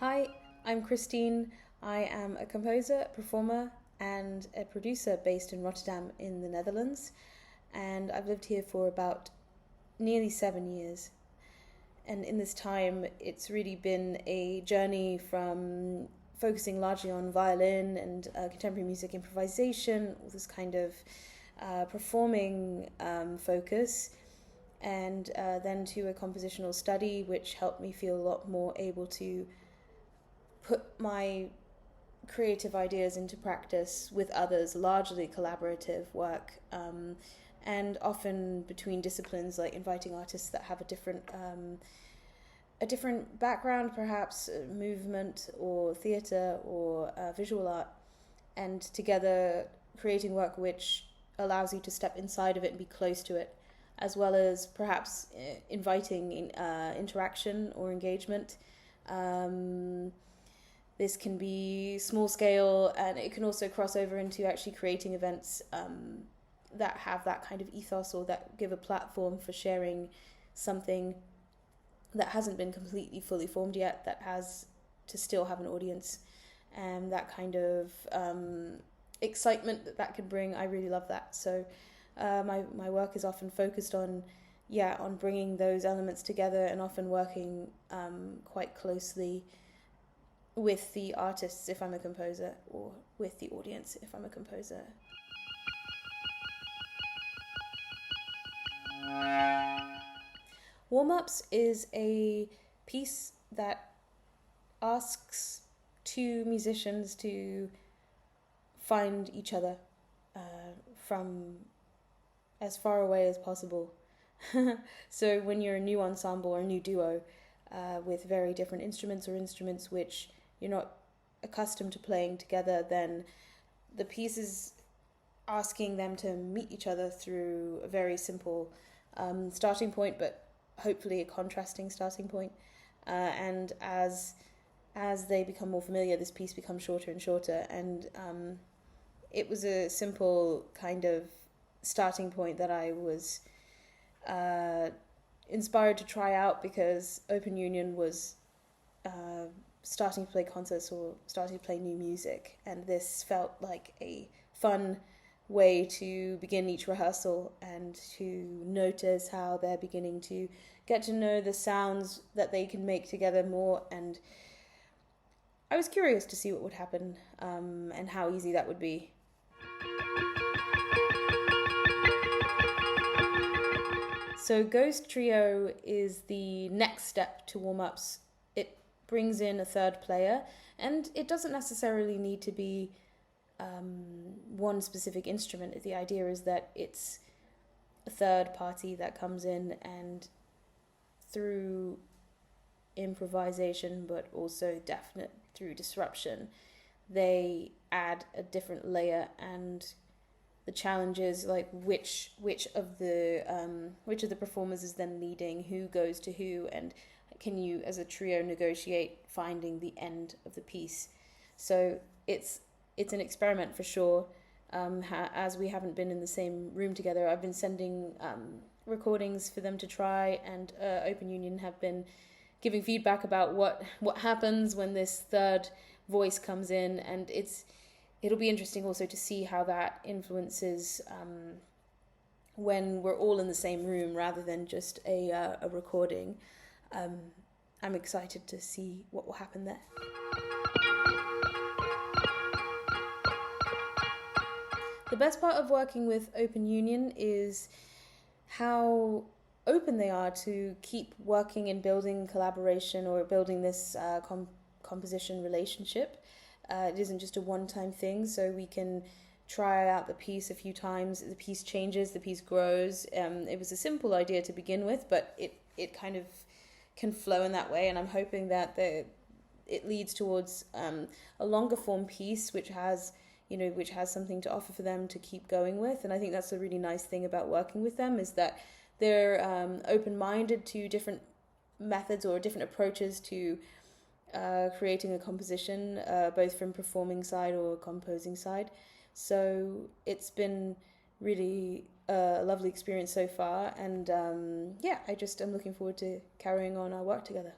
Hi, I'm Christine. I am a composer, performer, and a producer based in Rotterdam in the Netherlands. And I've lived here for about nearly 7 years. And in this time, it's really been a journey from focusing largely on violin and contemporary music improvisation, all this kind of performing focus, and then to a compositional study, which helped me feel a lot more able to put my creative ideas into practice with others, largely collaborative work, and often between disciplines, like inviting artists that have a different background, perhaps movement or theatre or visual art, and together creating work which allows you to step inside of it and be close to it, as well as perhaps inviting interaction or engagement. This can be small scale, and it can also cross over into actually creating events that have that kind of ethos, or that give a platform for sharing something that hasn't been completely fully formed yet, that has to still have an audience, and that kind of excitement that can bring. I really love that. So my work is often focused on bringing those elements together, and often working quite closely with the artists if I'm a composer, or with the audience if I'm a composer. Warm-ups is a piece that asks two musicians to find each other from as far away as possible. So when you're a new ensemble or a new duo with very different instruments, or instruments which you're not accustomed to playing together, then the piece is asking them to meet each other through a very simple starting point, but hopefully a contrasting starting point. And as they become more familiar, this piece becomes shorter and shorter. And it was a simple kind of starting point that I was inspired to try out, because Open Union was starting to play concerts or starting to play new music, and this felt like a fun way to begin each rehearsal, and to notice how they're beginning to get to know the sounds that they can make together more. And I was curious to see what would happen, and how easy that would be. So Ghost Trio is the next step to warm-ups. It brings in a third player, and it doesn't necessarily need to be one specific instrument. The idea is that it's a third party that comes in, and through improvisation, but also definite through disruption, they add a different layer. And the challenge is like which of the performers is then leading, who goes to who, and can you as a trio negotiate finding the end of the piece. So it's an experiment for sure. As we haven't been in the same room together, I've been sending recordings for them to try, and Open Union have been giving feedback about what happens when this third voice comes in, and it'll be interesting also to see how that influences when we're all in the same room rather than just a recording. I'm excited to see what will happen there. The best part of working with Open Union is how open they are to keep working and building collaboration, or building this composition relationship. It isn't just a one-time thing, so we can try out the piece a few times. The piece changes, the piece grows. It was a simple idea to begin with, but it kind of can flow in that way, and I'm hoping that it leads towards a longer form piece which has something to offer for them to keep going with. And I think that's a really nice thing about working with them, is that they're open-minded to different methods or different approaches to creating a composition, both from performing side or composing side. So it's been really a lovely experience so far, and I just am looking forward to carrying on our work together.